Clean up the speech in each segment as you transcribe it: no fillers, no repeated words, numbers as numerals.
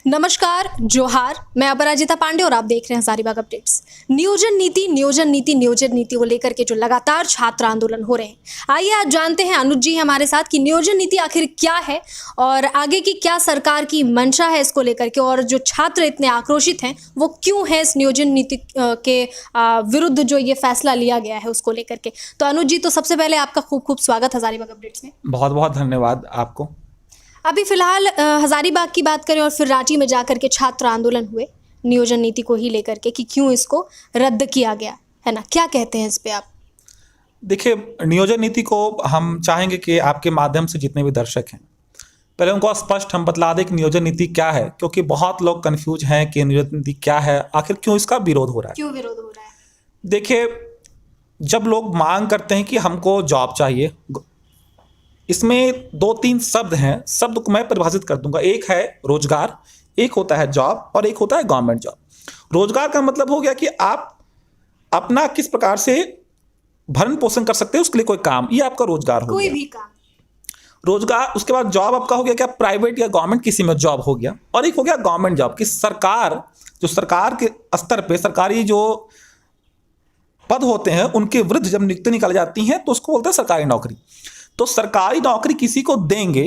नमस्कार, जोहार। मैं अपराजिता पांडे और आप देख रहे हैं हजारीबाग अपडेट्स। नियोजन नीति को लेकर के जो लगातार छात्र आंदोलन हो रहे हैं, आइए आज जानते हैं अनुज जी हमारे साथ कि नियोजन नीति आखिर क्या है और आगे की क्या सरकार की मंशा है इसको लेकर के, और जो छात्र इतने आक्रोशित हैं वो क्यों है इस नियोजन नीति के विरुद्ध जो ये फैसला लिया गया है उसको लेकर के। तो अनुज जी, तो सबसे पहले आपका खूब खूब स्वागत हजारीबाग अपडेट्स में। बहुत बहुत धन्यवाद आपको। अभी फिलहाल हजारीबाग की बात करें और फिर रांची में जाकर के छात्र आंदोलन हुए नियोजन नीति को ही लेकर के कि क्यों इसको रद्द किया गया है ना, क्या कहते हैं इस पे आप? देखिए, नियोजन नीति को हम चाहेंगे कि आपके माध्यम से जितने भी दर्शक हैं, पहले उनको स्पष्ट हम बतला दें कि नियोजन नीति क्या है, क्योंकि बहुत लोग कंफ्यूज हैं कि नियोजन नीति क्या है, आखिर क्यों इसका विरोध हो रहा है। क्यों विरोध हो रहा है? देखिए, जब लोग मांग करते हैं कि हमको जॉब चाहिए, इसमें दो तीन शब्द हैं, शब्द को मैं परिभाषित कर दूंगा। एक है रोजगार, एक होता है जॉब और एक होता है गवर्नमेंट जॉब। रोजगार का मतलब हो गया कि आप अपना किस प्रकार से भरण पोषण कर सकते हैं, उसके लिए कोई काम, ये आपका रोजगार हो कोई गया। भी काम रोजगार। उसके बाद जॉब आपका हो गया क्या, प्राइवेट या गवर्नमेंट किसी में जॉब हो गया। और एक हो गया गवर्नमेंट जॉब कि सरकार, जो सरकार के स्तर पे सरकारी जो पद होते हैं उनके विरुद्ध जब नियुक्ति निकाली जाती हैं तो उसको बोलते हैं सरकारी नौकरी। तो सरकारी नौकरी किसी को देंगे,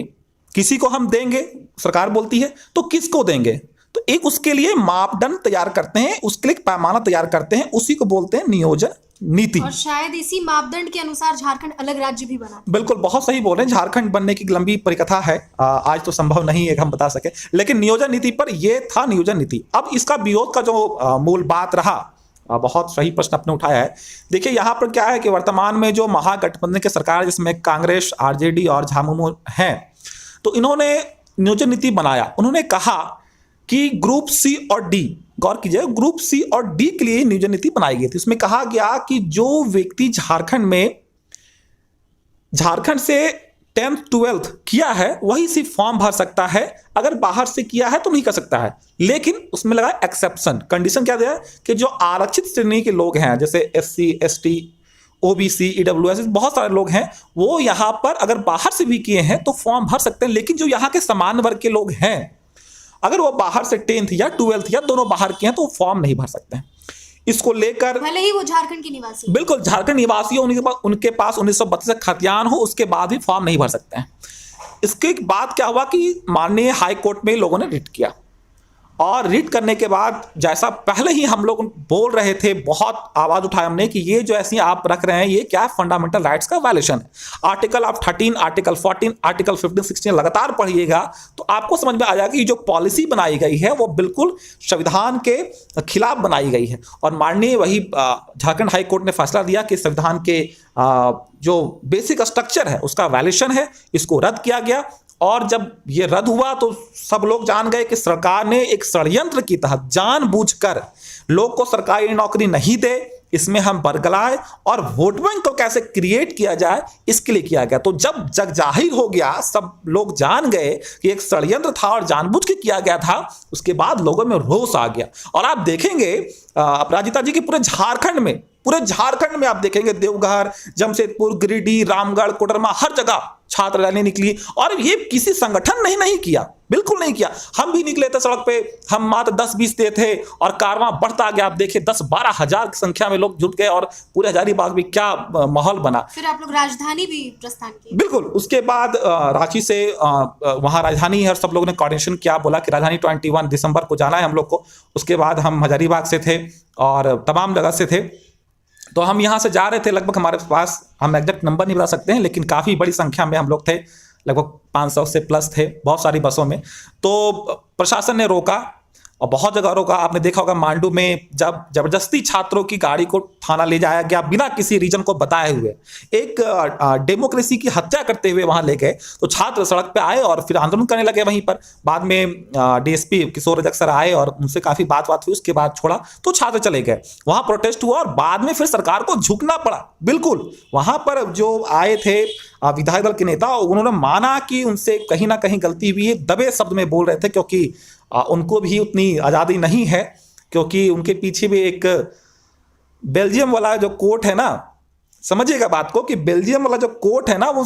किसी को हम देंगे, सरकार बोलती है, तो किसको देंगे? तो एक उसके लिए मापदंड तैयार करते हैं, उसके लिए पैमाना तैयार करते हैं, उसी को बोलते हैं नियोजन नीति। और शायद इसी मापदंड के अनुसार झारखंड अलग राज्य भी बना। बिल्कुल, बहुत सही बोल रहे हैं। झारखंड बनने की लंबी परिकथा है, आज तो संभव नहीं है कि हम बता सके, लेकिन नियोजन नीति पर यह था नियोजन नीति। अब इसका विरोध का जो मूल बात रहा, बहुत सही प्रश्न आपने उठाया है। देखिए, यहाँ पर क्या है कि वर्तमान में जो महागठबंधन की सरकार, जिसमें कांग्रेस, आरजेडी और झामुमो हैं, तो इन्होंने नियोजन नीति बनाया। उन्होंने कहा कि ग्रुप सी और डी, गौर कीजिए, ग्रुप सी और डी के लिए नियोजन नीति बनाई गई थी। उसमें कहा गया कि जो व्यक्ति झारखंड से 10th 12th किया है वही सिर्फ फॉर्म भर सकता है, अगर बाहर से किया है तो नहीं कर सकता है। लेकिन उसमें लगा एक्सेप्शन, कंडीशन क्या दिया कि जो आरक्षित श्रेणी के लोग हैं, जैसे SC ST OBC EWS, बहुत सारे लोग हैं, वो यहाँ पर अगर बाहर से भी किए हैं तो फॉर्म भर सकते हैं। लेकिन जो यहाँ के समान वर्ग के लोग हैं, अगर वो बाहर से 10th या 12th या दोनों बाहर किए हैं तो वो फॉर्म नहीं भर सकते हैं। इसको लेकर भले ही वो झारखंड के निवासी, बिल्कुल झारखंड निवासी हो, उनके पास 1932 से खतियान हो, उसके बाद भी फॉर्म नहीं भर सकते हैं। इसके बाद क्या हुआ कि माननीय हाई कोर्ट में लोगों ने रिट किया, और रिट करने के बाद जैसा पहले ही हम लोग बोल रहे थे, बहुत आवाज उठाया हमने कि ये जो ऐसी आप रख रहे हैं ये क्या फंडामेंटल राइट्स का वायलेशन है। आर्टिकल आप 13, आर्टिकल 14, आर्टिकल 15, 16 लगातार पढ़िएगा तो आपको समझ में आ जाएगा कि जो पॉलिसी बनाई गई है वो बिल्कुल संविधान के खिलाफ बनाई गई है। और माननीय वही झारखंड हाई कोर्ट ने फैसला दिया कि संविधान के जो बेसिक स्ट्रक्चर है उसका वायलेशन है, इसको रद्द किया गया। और जब ये रद्द हुआ तो सब लोग जान गए कि सरकार ने एक षड्यंत्र की तहत जानबूझकर लोग को सरकारी नौकरी नहीं दे, इसमें हम बरगलाए और वोट बैंक को कैसे क्रिएट किया जाए इसके लिए किया गया। तो जब जग जाहिर हो गया, सब लोग जान गए कि एक षड्यंत्र था और जानबूझ के किया गया था, उसके बाद लोगों में रोष आ गया। और आप देखेंगे अपराजिता जी की पूरे झारखंड में आप देखेंगे, देवघर, जमशेदपुर, गिरिडीह, रामगढ़, कोडरमा, हर जगह छात्र रैली निकली। और ये किसी संगठन ने नहीं किया, बिल्कुल नहीं किया। हम भी निकले थे सड़क पे, हम मात्र 10-20 थे और कारवां बढ़ता गया। आप देखिए 10-12 हजार की संख्या में लोग जुट गए और पूरे हजारीबाग में क्या माहौल बना। फिर आप लोग राजधानी भी प्रस्थान किए। बिल्कुल, उसके बाद रांची से वहां राजधानी है, सब लोगों ने कोऑर्डिनेशन किया, बोला कि राजधानी 21 दिसंबर को जाना है हम लोग को। उसके बाद हम हजारीबाग से थे और तमाम जगह से थे, तो हम यहाँ से जा रहे थे। लगभग हमारे पास, हम एग्जैक्ट नंबर नहीं बता सकते हैं, लेकिन काफ़ी बड़ी संख्या में हम लोग थे, लगभग 500 से प्लस थे, बहुत सारी बसों में। तो प्रशासन ने रोका और बहुत जगह रोका। आपने देखा होगा मांडू में जब जबरदस्ती छात्रों की गाड़ी को थाना ले जाया गया बिना किसी रीजन को बताए हुए, एक डेमोक्रेसी की हत्या करते हुए वहां ले गए। तो छात्र सड़क पे आए और फिर आंदोलन करने लगे वहीं पर। बाद में DSP किशोर रजक सर आए और उनसे काफी बात हुई, उसके बाद छोड़ा तो छात्र चले गए। वहां प्रोटेस्ट हुआ और बाद में फिर सरकार को झुकना पड़ा। बिल्कुल, वहां पर जो आए थे विधायक दल के नेता, उन्होंने माना कि उनसे कहीं ना कहीं गलती हुई है, दबे शब्द में बोल रहे थे, क्योंकि उनको भी उतनी आज़ादी नहीं है, क्योंकि उनके पीछे भी एक बेल्जियम वाला जो कोर्ट है ना, समझिएगा बात को, कि बेल्जियम वाला जो कोर्ट है ना, वो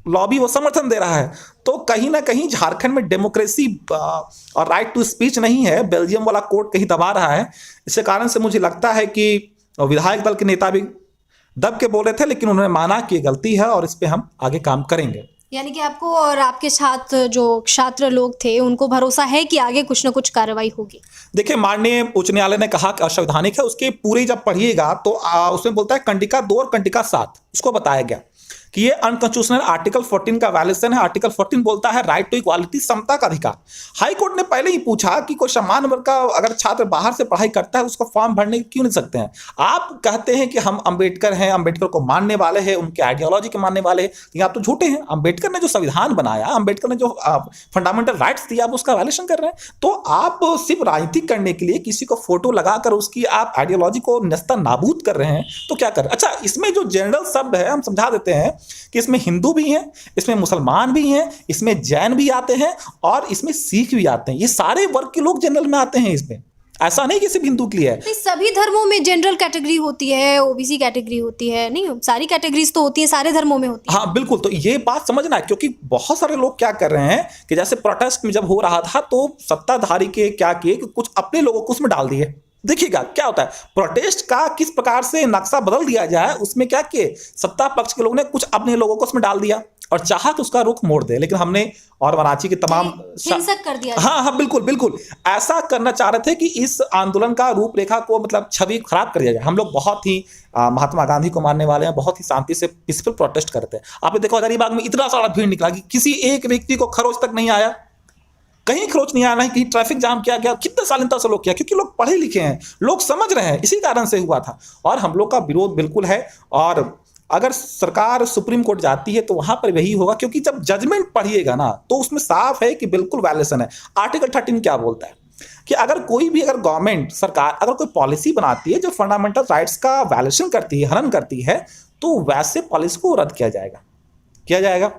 लॉबी वो समर्थन दे रहा है। तो कहीं ना कहीं झारखंड में डेमोक्रेसी और राइट टू स्पीच नहीं है, बेल्जियम वाला कोर्ट कहीं दबा रहा है। इस कारण से मुझे लगता है कि विधायक दल के नेता भी दब के बोल रहे थे, लेकिन उन्होंने माना कि ये गलती है और इस पे हम आगे काम करेंगे। यानी कि आपको और आपके साथ जो छात्र लोग थे उनको भरोसा है कि आगे कुछ ना कुछ कार्रवाई होगी? देखिए, माननीय उच्च न्यायालय ने कहा कि असंवैधानिक है, उसके पूरी जब पढ़िएगा तो उसमें बोलता है कंडिका 2 और कंडिका 7 उसको बताया गया कि ये अनकॉन्स्टिट्यूशनल आर्टिकल 14 का वायलेशन है। आर्टिकल 14 बोलता है राइट टू इक्वालिटी, समता का अधिकार। हाई कोर्ट ने पहले ही पूछा कि कोई सामान्य वर्ग का अगर छात्र बाहर से पढ़ाई करता है उसका फॉर्म भरने क्यों नहीं सकते हैं। आप कहते हैं कि हम अंबेडकर हैं, अंबेडकर को मानने वाले हैं, उनके आइडियोलॉजी के मानने वाले हैं, लेकिन आप तो झूठे हैं। अंबेडकर ने जो संविधान बनाया, अंबेडकर ने जो फंडामेंटल राइट्स दिया, आप उसका वायलेशन कर रहे हैं। तो आप सिर्फ राजनीति करने के लिए किसी को फोटो लगाकर उसकी आप आइडियोलॉजी को नस्ता नाबूद कर रहे हैं, तो क्या कर रहे हैं? अच्छा, इसमें जो जनरल शब्द है हम समझा देते हैं कि इसमें हिंदू भी हैं, इसमें मुसलमान भी हैं, इसमें जैन भी आते हैं और इसमें सिख भी आते हैं। ये सारे वर्ग के लोग जनरल में आते हैं इसमें, ऐसा नहीं कि सिर्फ हिंदू के लिए है। नहीं, सभी धर्मों में जनरल कैटेगरी होती है, ओबीसी कैटेगरी होती है, नहीं सारी कैटेगरीज तो होती है, सारे धर्मों में होती है। हाँ बिल्कुल, तो ये बात समझना है, क्योंकि बहुत सारे लोग क्या कर रहे हैं कि जैसे प्रोटेस्ट में जब हो रहा था तो सत्ताधारी के क्या किए कि कुछ अपने लोगों को उसमें डाल दिए। देखिएगा क्या होता है, प्रोटेस्ट का किस प्रकार से नक्शा बदल दिया जाए, उसमें क्या किए सत्ता पक्ष के लोगों ने कुछ अपने लोगों को उसमें डाल दिया और चाहा तो उसका रुख मोड़ दे। लेकिन हमने और वाराणसी के तमाम हिंसक कर दिया। हाँ हाँ बिल्कुल बिल्कुल, ऐसा करना चाह रहे थे कि इस आंदोलन का रूपरेखा को मतलब छवि खराब कर दिया जाए। हम लोग बहुत ही महात्मा गांधी को मानने वाले हैं, बहुत ही शांति से पीसफुल प्रोटेस्ट करते हैं। आपने देखा हजारीबाग में इतना सारा भीड़ निकला कि किसी एक व्यक्ति को खरोच तक नहीं आया, कहीं खरोच नहीं आया, नहीं कहीं ट्रैफिक जाम किया गया। कितने शालीनता से लोग किया, क्योंकि लोग पढ़े लिखे हैं, लोग समझ रहे हैं, इसी कारण से हुआ था। और हम लोग का विरोध बिल्कुल है, और अगर सरकार सुप्रीम कोर्ट जाती है तो वहां पर वही होगा, क्योंकि जब जजमेंट पढ़िएगा ना तो उसमें साफ है कि बिल्कुल वायलेशन है। आर्टिकल 13 क्या बोलता है कि अगर कोई भी अगर गवर्नमेंट सरकार अगर कोई पॉलिसी बनाती है जो फंडामेंटल राइट्स का वायलेशन करती है, हनन करती है, तो वैसे पॉलिसी को रद्द किया जाएगा।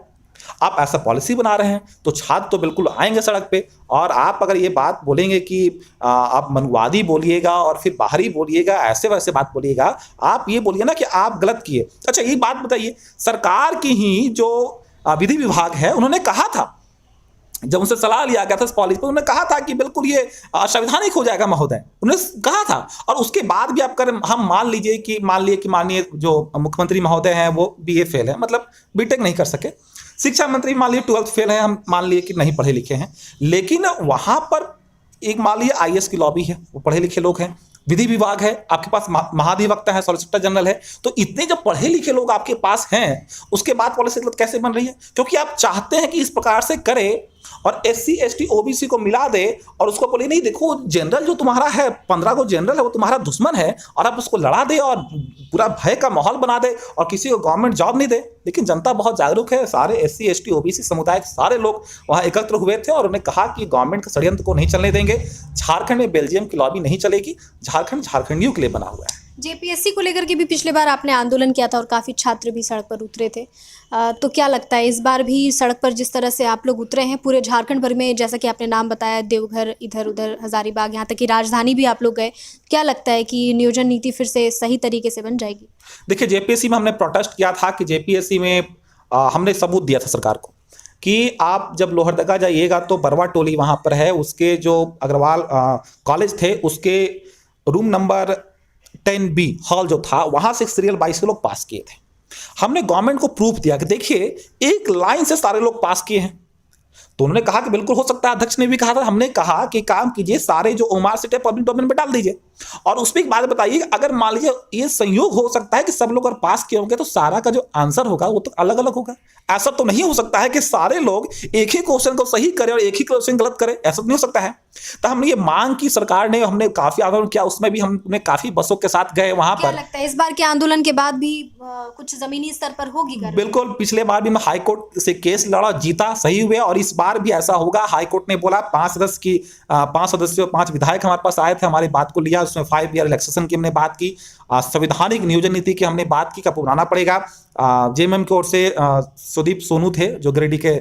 आप ऐसा पॉलिसी बना रहे हैं तो छात्र तो बिल्कुल आएंगे सड़क पे। और आप अगर ये बात बोलेंगे कि आप मनुवादी बोलिएगा और फिर बाहरी बोलिएगा, ऐसे वैसे बात बोलिएगा, आप ये बोलिए ना कि आप गलत किए। अच्छा, ये बात बताइए, सरकार की ही जो विधि विभाग है उन्होंने कहा था, जब उनसे सलाह लिया गया था इस पॉलिसी पर, उन्होंने कहा था कि बिल्कुल ये असंवैधानिक हो जाएगा महोदय, उन्होंने कहा था। और उसके बाद भी आप हम मान लिए कि माननीय जो मुख्यमंत्री महोदय हैं वो BA फेल है, मतलब बीटेक नहीं कर सके। शिक्षा मंत्री मान लिए 12th फेल है, हम मान लिए कि नहीं पढ़े लिखे हैं। लेकिन वहां पर एक मान लिए IAS की लॉबी है, वो पढ़े लिखे लोग हैं। विधि विभाग है, आपके पास महाधिवक्ता है, सॉलिसिटर जनरल है। तो इतने जब पढ़े लिखे लोग आपके पास हैं, उसके बाद पॉलिसी कैसे बन रही है? क्योंकि आप चाहते हैं कि इस प्रकार से करे और SC ST OBC को मिला दे और उसको बोले नहीं देखो जनरल जो तुम्हारा है 15 को जनरल है वो तुम्हारा दुश्मन है, और आप उसको लड़ा दे और पूरा भय का माहौल बना दे और किसी को गवर्नमेंट जॉब नहीं दे। लेकिन जनता बहुत जागरूक है, सारे SC ST OBC समुदाय के सारे लोग वहाँ एकत्र हुए थे और उन्होंने कहा कि गवर्नमेंट के षड्यंत्र को नहीं चलने देंगे। झारखंड में बेल्जियम की लॉबी नहीं चलेगी, झारखंड झारखंडियों के लिए बना हुआ है। JPSC को लेकर के भी पिछले बार आपने आंदोलन किया था और काफ़ी छात्र भी सड़क पर उतरे थे, तो क्या लगता है इस बार भी सड़क पर जिस तरह से आप लोग उतरे हैं पूरे झारखंड भर में, जैसा कि आपने नाम बताया देवघर, इधर उधर हजारीबाग, यहाँ तक कि राजधानी भी आप लोग गए, क्या लगता है कि नियोजन नीति फिर से सही तरीके से बन जाएगी? देखिए, JPSC में हमने प्रोटेस्ट किया था कि JPSC में हमने सबूत दिया था सरकार को कि आप जब लोहरदगा जाइएगा तो बरवा टोली वहाँ पर है, उसके जो अग्रवाल कॉलेज थे उसके रूम नंबर 10B हॉल जो था वहाँ से सीरियल 22 के लोग पास किए थे। हमने गवर्नमेंट को प्रूफ दिया कि देखिए एक लाइन से सारे लोग पास किए हैं। तो उन्होंने कहा कि बिल्कुल हो सकता है, अध्यक्ष ने भी कहा था। हमने कहा कि काम कीजिए, सारे जो ओमार सीटें पब्लिक डोमेन में डाल दीजिए। और उसमें एक बात बताइए, अगर मान लीजिए ये संयोग हो सकता है कि सब लोग अगर पास किए होंगे तो सारा का जो आंसर होगा वो तो अलग अलग होगा। ऐसा तो नहीं हो सकता है कि सारे लोग एक ही क्वेश्चन को सही करें और एक ही क्वेश्चन गलत करें, ऐसा तो नहीं हो सकता है। तो हमने ये मांग की सरकार ने, हमने काफी आंदोलन किया, उसमें भी हमने काफी बसों के साथ गए वहां पर। क्या लगता है इस बार के आंदोलन के बाद भी कुछ जमीनी स्तर पर होगी? बिल्कुल, पिछले बार भी मैं हाई कोर्ट से केस लड़ा, जीता, सही हुए, और इस बार भी ऐसा होगा। हाई कोर्ट ने बोला 5 सदस्य 5 विधायक हमारे पास आए थे, हमारी बात को लिया, उसमें 5 ईयर रिलैक्सेशन की हमने बात की, संवैधानिक नियोजन नीति की हमने बात की, का पुराना पड़ेगा। JMM की ओर से सुदीप सोनू थे जो गिरिडीह के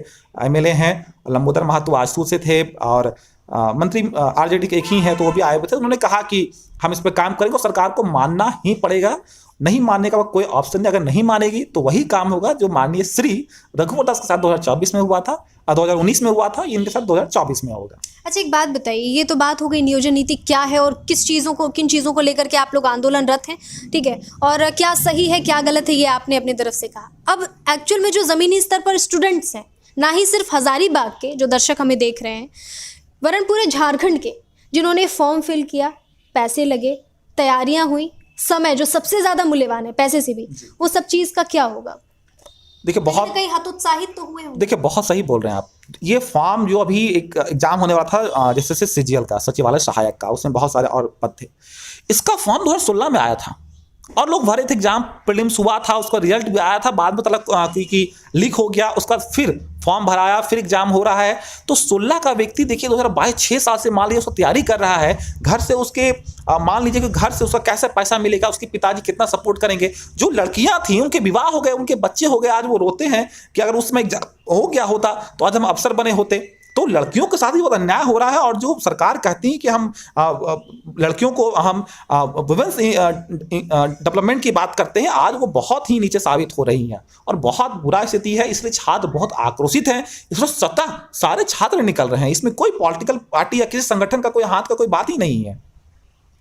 MLA हैं, लंबोदर महतो आजसू से थे, और मंत्री आरजेडी के एक ही हैं, तो वो भी आए हुए थे। उन्होंने कहा कि हम इस पर काम करेंगे और सरकार को मानना ही पड़ेगा, नहीं मानने का कोई ऑप्शन नहीं। अगर नहीं मानेगी तो वही काम होगा जो माननीय श्री रघुवर दास के साथ 2024 में हुआ था, 2019 में हुआ था, इनके साथ 2024 में होगा। अच्छा, एक बात बताइए, ये तो बात हो गई नियोजन नीति क्या है और किन चीज़ों को लेकर के आप लोग आंदोलनरत हैं, ठीक है, और क्या सही है क्या गलत है ये आपने अपनी तरफ से कहा। अब एक्चुअल में जो ज़मीनी स्तर पर स्टूडेंट्स हैं, ना ही सिर्फ हज़ारीबाग के जो दर्शक हमें देख रहे हैं, वरन पूरे झारखंड के जिन्होंने फॉर्म फिल किया, पैसे लगे, तैयारियां हुई, समय जो सबसे ज़्यादा मूल्यवान है पैसे से भी, वो सब चीज़ का क्या होगा। देखिए बहुत कहीं हतोत्साहित तो हुए होंगे। देखिए बहुत सही बोल रहे हैं आप। ये फॉर्म जो अभी एक एग्जाम होने वाला था जैसे सीजीएल का, सचिवालय सहायक का, उसमें बहुत सारे और पद थे। इसका फॉर्म 2016 में आया था और लोग भरे थे, एग्जाम प्रीलिम्स हुआ था, उसका रिजल्ट भी आया था, बाद में तलक कि लीक हो गया, उसका फिर फॉर्म भराया, फिर एग्जाम हो रहा है। तो 16 का व्यक्ति देखिए 2022 6 साल से मान लीजिए उसको तैयारी कर रहा है, घर से उसके मान लीजिए कि घर से उसका कैसे पैसा मिलेगा, उसके पिताजी कितना सपोर्ट करेंगे। जो लड़कियां थी उनके विवाह हो गए, उनके बच्चे हो गए, आज वो रोते हैं कि अगर उसमें एग्जाम हो गया होता तो आज हम अफसर बने होते। तो लड़कियों के साथ ही बहुत अन्याय हो रहा है। और जो सरकार कहती है कि हम लड़कियों को हम वुमेन्स डेवलपमेंट की बात करते हैं, आज वो बहुत ही नीचे साबित हो रही हैं और बहुत बुरा स्थिति है। इसलिए छात्र बहुत आक्रोशित हैं। इसमें स्वतः सारे छात्र निकल रहे हैं, इसमें कोई पॉलिटिकल पार्टी या किसी संगठन का कोई हाथ का कोई बात ही नहीं है।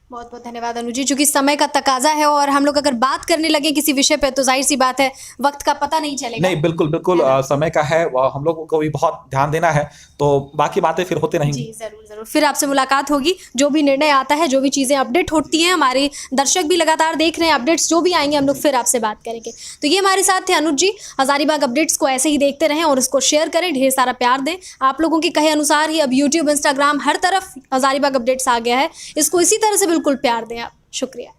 बहुत बहुत धन्यवाद अनुज जी, चूंकि समय का तकाजा है और हम लोग अगर बात करने लगे किसी विषय पे तो जाहिर सी बात है वक्त का पता नहीं चलेगा। नहीं, बिल्कुल बिल्कुल समय का है, हम लोगों को भी बहुत ध्यान देना है, तो बाकी बातें फिर होते रहेंगी। जी जरूर जरूर, फिर आपसे मुलाकात होगी। जो भी निर्णय आता है, जो भी चीज़ें अपडेट होती हैं, हमारे दर्शक भी लगातार देख रहे हैं, अपडेट्स जो भी आएंगे हम लोग फिर आपसे बात करेंगे। तो ये हमारे साथ थे अनुज जी। हजारीबाग अपडेट्स को ऐसे ही देखते रहें और इसको शेयर करें, ढेर सारा प्यार दें। आप लोगों के कहे अनुसार ही अब यूट्यूब, इंस्टाग्राम, हर तरफ हजारीबाग अपडेट्स आ गया है, इसको इसी तरह से बिल्कुल प्यार दें आप। शुक्रिया।